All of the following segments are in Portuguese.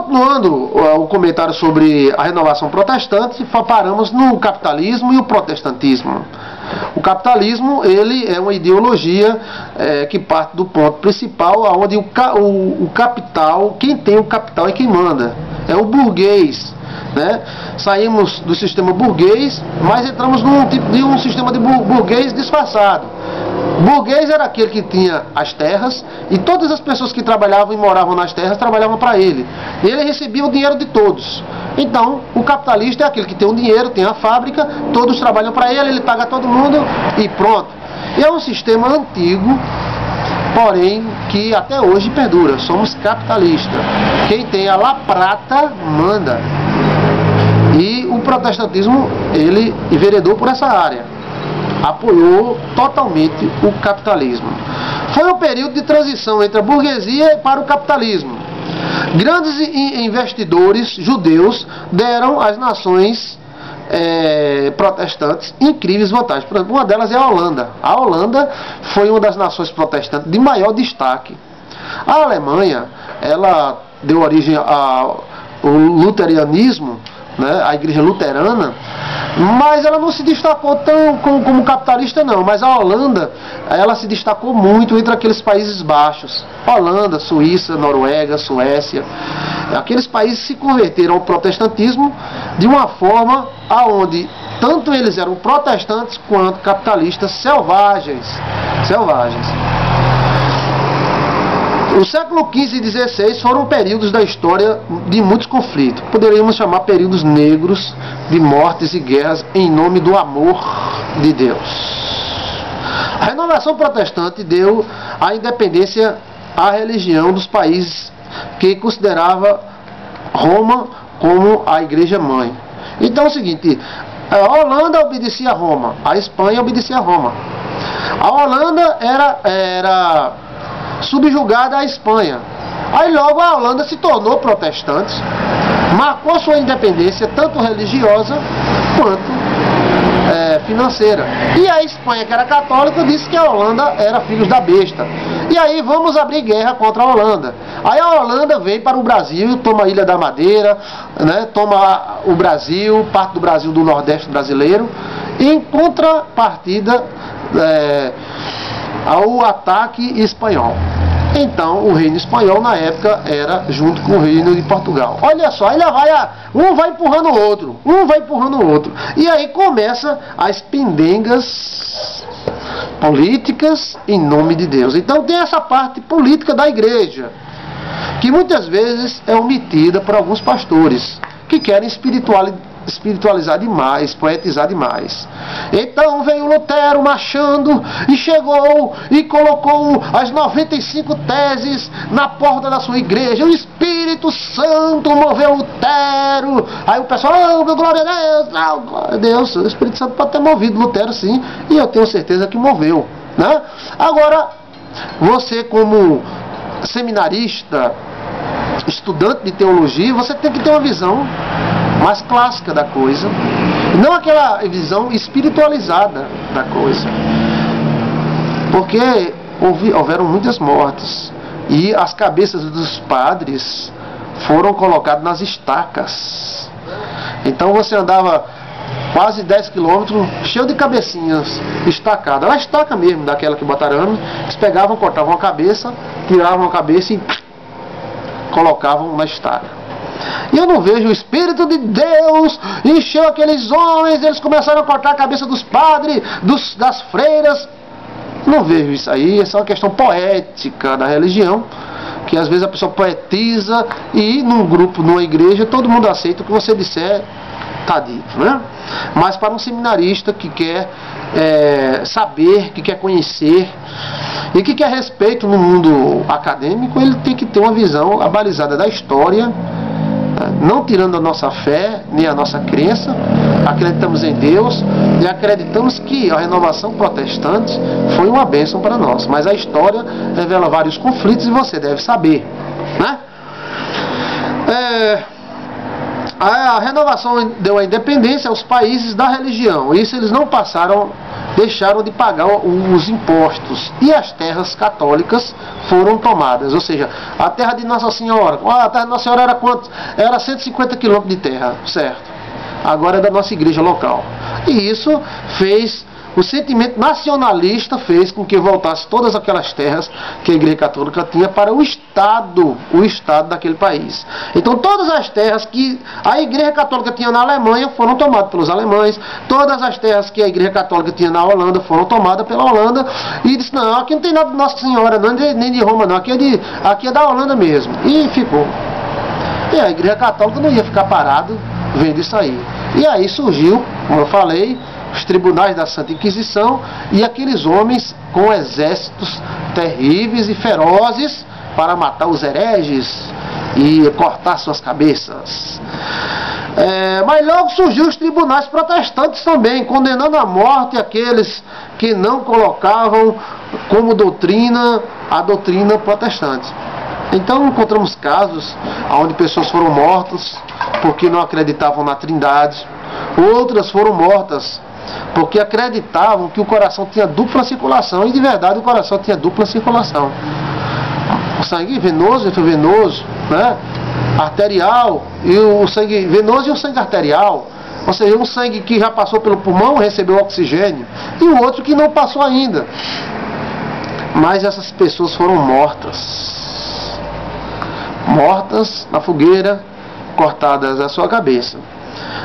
continuando o comentário sobre a renovação protestante, paramos no capitalismo e o protestantismo. O capitalismo, ele é uma ideologia que parte do ponto principal, onde o capital, quem tem o capital é quem manda, é o burguês, né? Saímos do sistema burguês, mas entramos num tipo de um sistema de burguês disfarçado. Burguês era aquele que tinha as terras, e todas as pessoas que trabalhavam e moravam nas terras trabalhavam para ele. E ele recebia o dinheiro de todos. Então, o capitalista é aquele que tem o dinheiro, tem a fábrica, todos trabalham para ele, ele paga todo mundo e pronto. E é um sistema antigo, porém que até hoje perdura. Somos capitalistas. Quem tem a La Prata manda. E o protestantismo, ele enveredou por essa área. Apoiou totalmente o capitalismo. Foi um período de transição entre a burguesia para o capitalismo. Grandes investidores judeus deram às nações protestantes incríveis vantagens. Por exemplo, uma delas é a Holanda. A Holanda foi uma das nações protestantes de maior destaque. A Alemanha, ela deu origem ao luterianismo, né, a igreja luterana, mas ela não se destacou tão como capitalista não, mas a Holanda, ela se destacou muito entre aqueles países baixos, Holanda, Suíça, Noruega, Suécia, aqueles países se converteram ao protestantismo de uma forma aonde tanto eles eram protestantes quanto capitalistas selvagens. O século XV e XVI foram períodos da história de muitos conflitos. Poderíamos chamar períodos negros de mortes e guerras em nome do amor de Deus. A renovação protestante deu a independência à religião dos países que considerava Roma como a igreja mãe. Então é o seguinte, a Holanda obedecia a Roma, a Espanha obedecia a Roma. A Holanda era subjugada à Espanha. Aí logo a Holanda se tornou protestante, marcou sua independência tanto religiosa quanto financeira. E a Espanha, que era católica, disse que a Holanda era filhos da besta. E aí vamos abrir guerra contra a Holanda. Aí a Holanda vem para o Brasil, toma a Ilha da Madeira, né, toma o Brasil, parte do Brasil do Nordeste brasileiro, e em contrapartida ao ataque espanhol. Então o reino espanhol na época era junto com o reino de Portugal. Olha só, aí um vai empurrando o outro, e aí começa as pendengas políticas em nome de Deus. Então tem essa parte política da igreja, que muitas vezes é omitida por alguns pastores que querem espiritualizar demais, poetizar demais. Então veio Lutero marchando e chegou e colocou as 95 teses na porta da sua igreja. O Espírito Santo moveu Lutero. Aí o pessoal, oh, glória a Deus, não, glória a Deus. O Espírito Santo pode ter movido Lutero sim, e eu tenho certeza que moveu, né? Agora, você como seminarista, estudante de teologia, você tem que ter uma visão mais clássica da coisa, não aquela visão espiritualizada da coisa, porque houveram muitas mortes e as cabeças dos padres foram colocadas nas estacas. Então você andava quase 10 quilômetros cheio de cabecinhas estacadas, era estaca mesmo, daquela que botaram arame. Eles pegavam, cortavam a cabeça, tiravam a cabeça e colocavam na estaca. E eu não vejo o Espírito de Deus encheu aqueles homens, eles começaram a cortar a cabeça dos padres, das freiras. Não vejo isso aí, essa é uma questão poética da religião, que às vezes a pessoa poetiza e num grupo, numa igreja, todo mundo aceita o que você disser, está dito, né? Mas para um seminarista que quer saber, que quer conhecer e que quer respeito no mundo acadêmico, ele tem que ter uma visão abalizada da história, não tirando a nossa fé, nem a nossa crença. Acreditamos em Deus e acreditamos que a renovação protestante foi uma bênção para nós. Mas a história revela vários conflitos e você deve saber, né? A renovação deu a independência aos países da religião. Isso eles não deixaram de pagar os impostos. E as terras católicas foram tomadas. Ou seja, a terra de Nossa Senhora, a terra de Nossa Senhora era quanto? Era 150 quilômetros de terra, certo? Agora é da nossa igreja local. E isso fez, o sentimento nacionalista fez com que voltasse todas aquelas terras que a Igreja Católica tinha para o Estado daquele país. Então todas as terras que a Igreja Católica tinha na Alemanha foram tomadas pelos alemães, todas as terras que a Igreja Católica tinha na Holanda foram tomadas pela Holanda, e disse, não, aqui não tem nada de Nossa Senhora, não, nem de Roma não, aqui é da Holanda mesmo. E ficou. E a Igreja Católica não ia ficar parado vendo isso aí. E aí surgiu, como eu falei, os tribunais da Santa Inquisição e aqueles homens com exércitos terríveis e ferozes para matar os hereges e cortar suas cabeças. Mas logo surgiu os tribunais protestantes também, condenando à morte aqueles que não colocavam como doutrina a doutrina protestante. Então encontramos casos onde pessoas foram mortas porque não acreditavam na Trindade, outras foram mortas porque acreditavam que o coração tinha dupla circulação, e de verdade o coração tinha dupla circulação. O sangue venoso, né? Arterial, e o sangue venoso e o sangue arterial. Ou seja, um sangue que já passou pelo pulmão, recebeu oxigênio, e o outro que não passou ainda. Mas essas pessoas foram mortas na fogueira, cortadas a sua cabeça.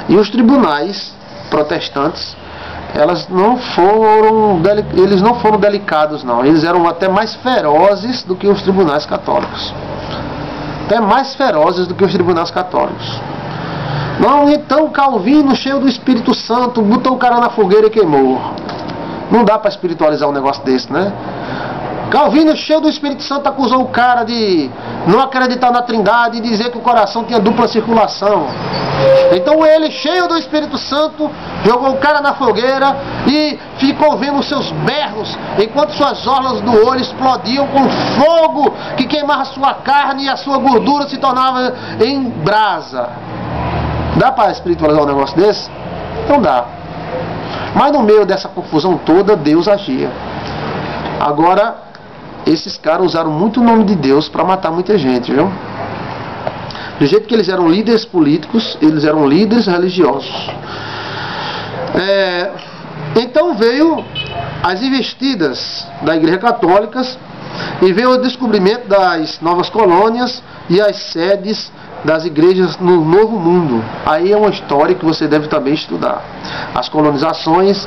E os tribunais protestantes, eles não foram delicados não, eles eram até mais ferozes do que os tribunais católicos. Até mais ferozes do que os tribunais católicos. Não, então Calvino, cheio do Espírito Santo, botou o cara na fogueira e queimou. Não dá para espiritualizar um negócio desse, né? Calvino, cheio do Espírito Santo, acusou o cara de não acreditar na Trindade e dizer que o coração tinha dupla circulação. Então ele, cheio do Espírito Santo, jogou o cara na fogueira e ficou vendo os seus berros, enquanto suas orlas do olho explodiam com fogo que queimava sua carne e a sua gordura se tornava em brasa. Dá para espiritualizar um negócio desse? Não dá. Mas no meio dessa confusão toda, Deus agia. Agora, esses caras usaram muito o nome de Deus para matar muita gente, viu? Do jeito que eles eram líderes políticos, eles eram líderes religiosos. Então veio as investidas da Igreja Católica e veio o descobrimento das novas colônias e as sedes das igrejas no Novo Mundo. Aí é uma história que você deve também estudar. As colonizações,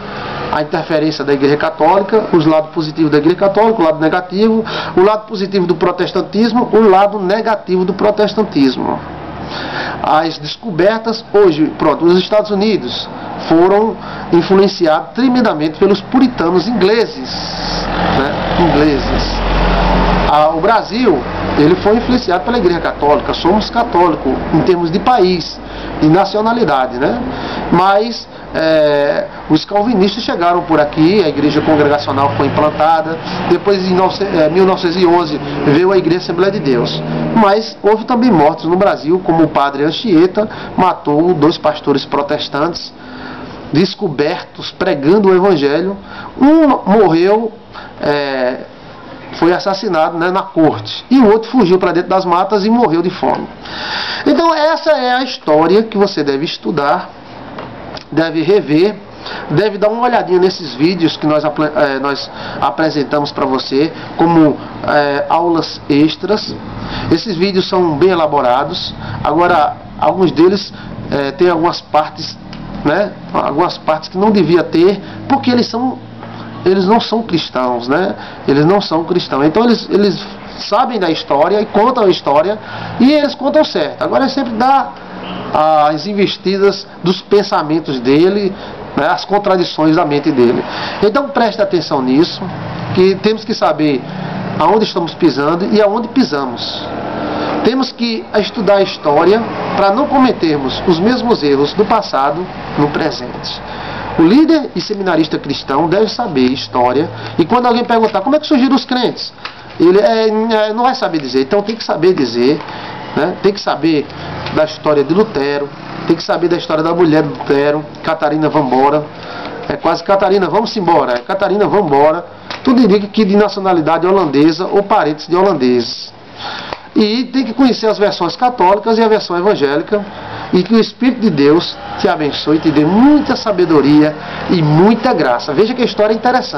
a interferência da Igreja Católica, os lados positivos da Igreja Católica, o lado negativo, o lado positivo do protestantismo, o lado negativo do protestantismo. As descobertas, hoje, pronto, os Estados Unidos foram influenciados tremendamente pelos puritanos ingleses, né? O Brasil, ele foi influenciado pela Igreja Católica. Somos católicos em termos de país, de nacionalidade, né? Mas os calvinistas chegaram por aqui, a igreja congregacional foi implantada, depois em 1911 veio a Igreja Assembleia de Deus. Mas houve também mortos no Brasil, como o padre Anchieta matou 2 pastores protestantes descobertos pregando o Evangelho. Um morreu, foi assassinado, né, na corte, e o outro fugiu para dentro das matas e morreu de fome. Então essa é a história que você deve estudar, deve rever, deve dar uma olhadinha nesses vídeos que nós apresentamos para você como aulas extras. Esses vídeos são bem elaborados. Agora, alguns deles têm algumas partes, né, algumas partes que não devia ter, porque eles não são cristãos, né? Eles não são cristãos. Então eles sabem da história e contam a história, e eles contam certo. Agora é sempre dar as investidas dos pensamentos dele, né, as contradições da mente dele. Então preste atenção nisso, que temos que saber aonde estamos pisando e aonde pisamos. Temos que estudar a história para não cometermos os mesmos erros do passado no presente. O líder e seminarista cristão deve saber história, e quando alguém perguntar como é que surgiram os crentes, ele não vai saber dizer. Então tem que saber dizer, né? Tem que saber da história de Lutero, tem que saber da história da mulher de Lutero, Catarina Vambora. É quase Catarina, vamos embora. Catarina Vambora, tudo indica que de nacionalidade holandesa ou parentes de holandeses. E tem que conhecer as versões católicas e a versão evangélica, e que o Espírito de Deus te abençoe e te dê muita sabedoria e muita graça. Veja que a história é interessante.